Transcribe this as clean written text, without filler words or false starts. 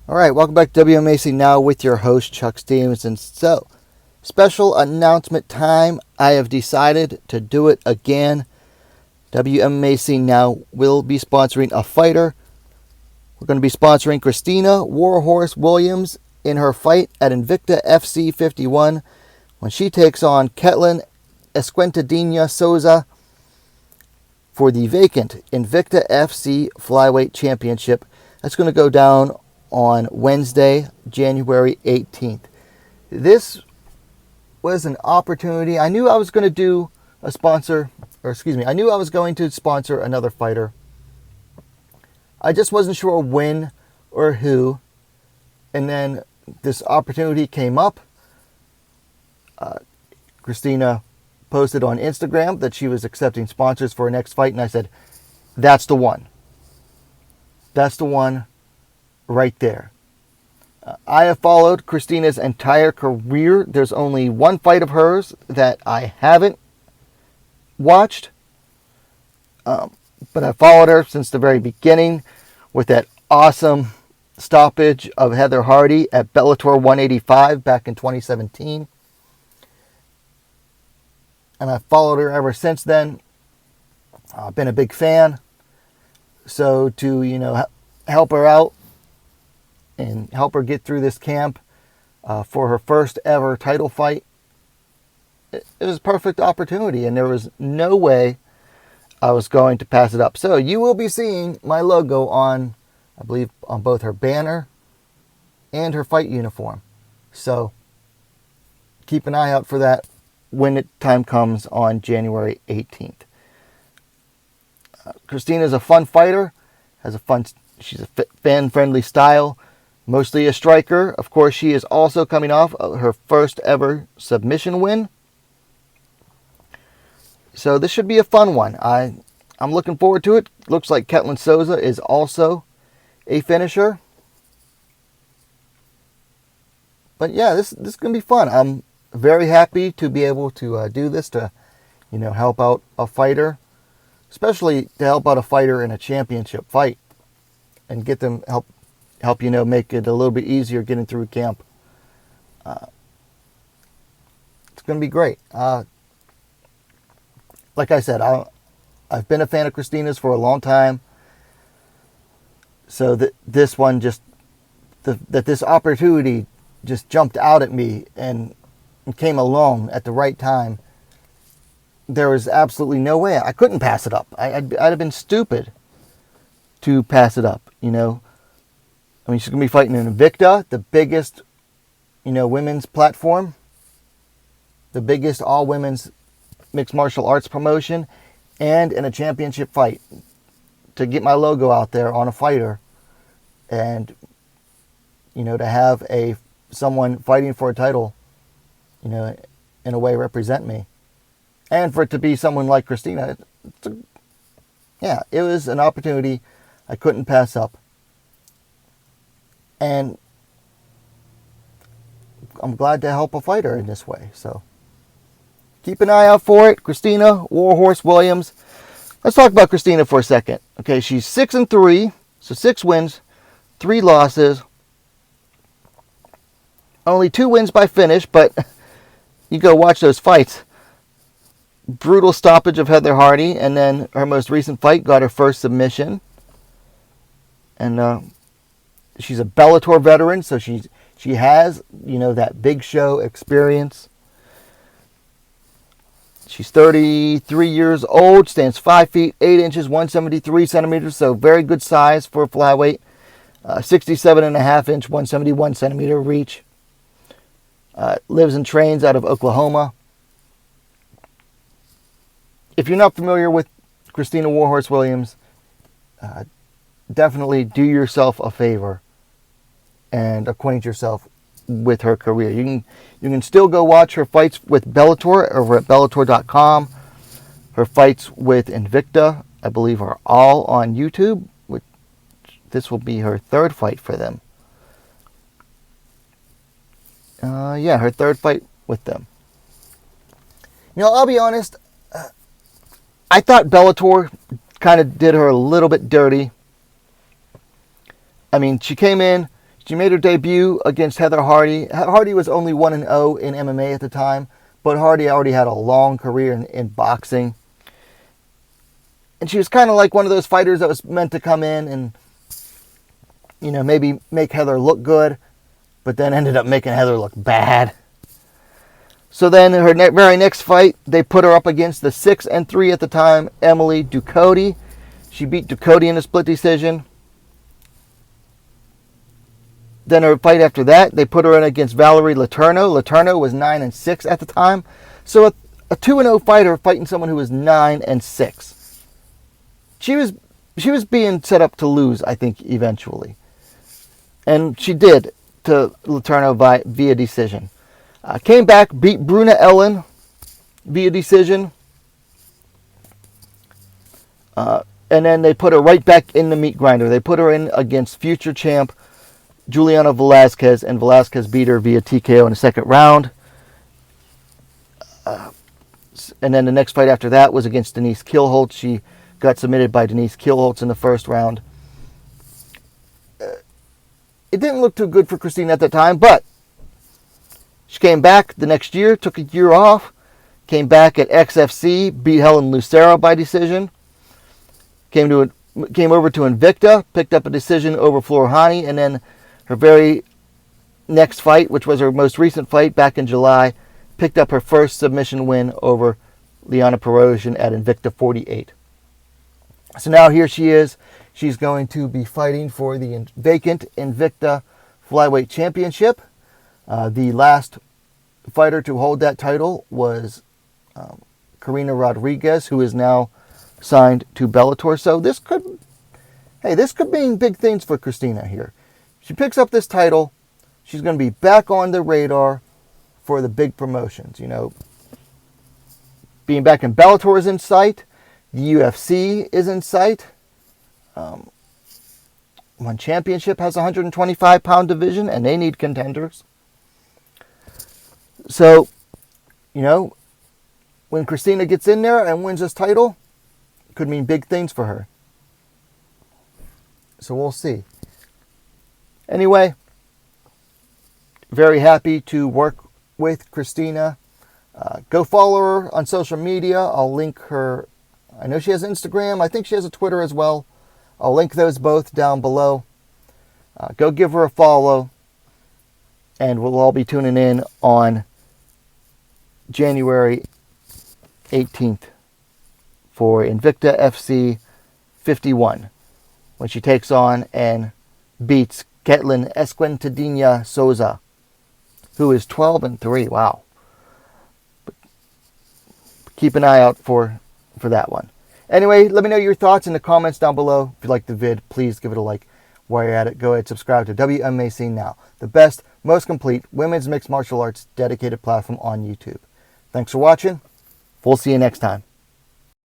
All right, welcome back to WMAC Now with your host, Chuck Stevenson. So, special announcement time. I have decided to do it again. WMAC Now will be sponsoring a fighter. We're going to be sponsoring Kristina Warhorse Williams in her fight at Invicta FC 51 when she takes on Ketlin Esquentadina Souza for the vacant Invicta FC Flyweight Championship. That's going to go down on Wednesday, January 18th. This was an opportunity. I knew I was going to do a sponsor, I knew I was going to sponsor another fighter. I just wasn't sure when or who. And then this opportunity came up. Kristina posted on Instagram that she was accepting sponsors for her next fight, and I said, that's the one. That's the one right there. I have followed Kristina's entire career. There's only one fight of hers that I haven't watched. But I followed her since the very beginning with that awesome stoppage of Heather Hardy at Bellator 185 back in 2017. And I've followed her ever since then. I've been a big fan. So to, help her out and help her get through this camp for her first ever title fight, it was a perfect opportunity, and there was no way I was going to pass it up. So you will be seeing my logo on, I believe, on both her banner and her fight uniform. So keep an eye out for that when the time comes on January 18th. Kristina is a fun fighter, she's a fan-friendly style, mostly a striker. Of course, she is also coming off her first ever submission win. So this should be a fun one. I'm looking forward to it. Looks like Ketlin Souza is also a finisher. But yeah, this is going to be fun. I'm very happy to be able to do this to, help out a fighter. Especially to help out a fighter in a championship fight. And get them, help make it a little bit easier getting through camp. It's going to be great. Like I said, I've been a fan of Kristina's for a long time. So this one this opportunity just jumped out at me and came along at the right time. There was absolutely no way. I couldn't pass it up. I'd have been stupid to pass it up, I mean, she's going to be fighting in Invicta, the biggest, women's platform. The biggest all-women's mixed martial arts promotion, and in a championship fight. To get my logo out there on a fighter, and to have someone fighting for a title, in a way represent me, and for it to be someone like Kristina, it was an opportunity I couldn't pass up, and I'm glad to help a fighter in this way. So keep an eye out for it. Kristina Warhorse Williams. Let's talk about Kristina for a second. Okay, she's 6-3, so 6 wins, 3 losses. Only 2 wins by finish, but you go watch those fights. Brutal stoppage of Heather Hardy, and then her most recent fight got her first submission. And she's a Bellator veteran, so she has, that big show experience. She's 33 years old, stands 5 feet 8 inches, 173 centimeters, so very good size for a flyweight. 67.5 inch, 171 centimeter reach. Lives and trains out of Oklahoma. If you're not familiar with Kristina Warhorse Williams, definitely do yourself a favor and acquaint yourself with her career. You can still go watch her fights with Bellator over at Bellator.com. Her fights with Invicta, I believe, are all on YouTube. This will be her 3rd fight for them. Her 3rd fight with them. I'll be honest. I thought Bellator kind of did her a little bit dirty. I mean, she came in, She made her debut against Heather Hardy. Hardy was only 1-0 in MMA at the time, but Hardy already had a long career in boxing. And she was kind of like one of those fighters that was meant to come in and, maybe make Heather look good, but then ended up making Heather look bad. So then her very next fight, they put her up against the 6-3 at the time, Emily Ducote. She beat Ducote in a split decision. Then her fight after that, they put her in against Valerie Letourneau. Letourneau was 9-6 at the time. So a 2-0 fighter fighting someone who was 9-6. She was being set up to lose, I think, eventually. And she did to Letourneau via decision. Came back, beat Bruna Ellen via decision. And then they put her right back in the meat grinder. They put her in against future champ Juliana Velasquez, and Velasquez beat her via TKO in the second round. And then the next fight after that was against Denise Kielholtz. She got submitted by Denise Kielholtz in the first round. It didn't look too good for Kristina at the time, but she came back the next year, took a year off, came back at XFC, beat Helen Lucero by decision, came over to Invicta, picked up a decision over Florhani, and then her very next fight, which was her most recent fight back in July, picked up her first submission win over Liana Perosian at Invicta 48. So now here she is. She's going to be fighting for the vacant Invicta Flyweight Championship. The last fighter to hold that title was Karina Rodriguez, who is now signed to Bellator. So this could mean big things for Kristina here. She picks up this title. She's going to be back on the radar for the big promotions. Being back in Bellator is in sight. The UFC is in sight. One Championship has a 125-pound division, and they need contenders. So, when Kristina gets in there and wins this title, it could mean big things for her. So we'll see. Anyway, very happy to work with Kristina. Go follow her on social media. I'll link her. I know she has Instagram. I think she has a Twitter as well. I'll link those both down below. Go give her a follow. And we'll all be tuning in on January 18th for Invicta FC 51, when she takes on and beats Ketlin Esquentadilla Souza, who is 12-3. Wow. But keep an eye out for that one. Anyway, let me know your thoughts in the comments down below. If you liked the vid, please give it a like. While you're at it, go ahead and subscribe to Wmma Scene Now, the best, most complete women's mixed martial arts dedicated platform on YouTube. Thanks for watching. We'll see you next time.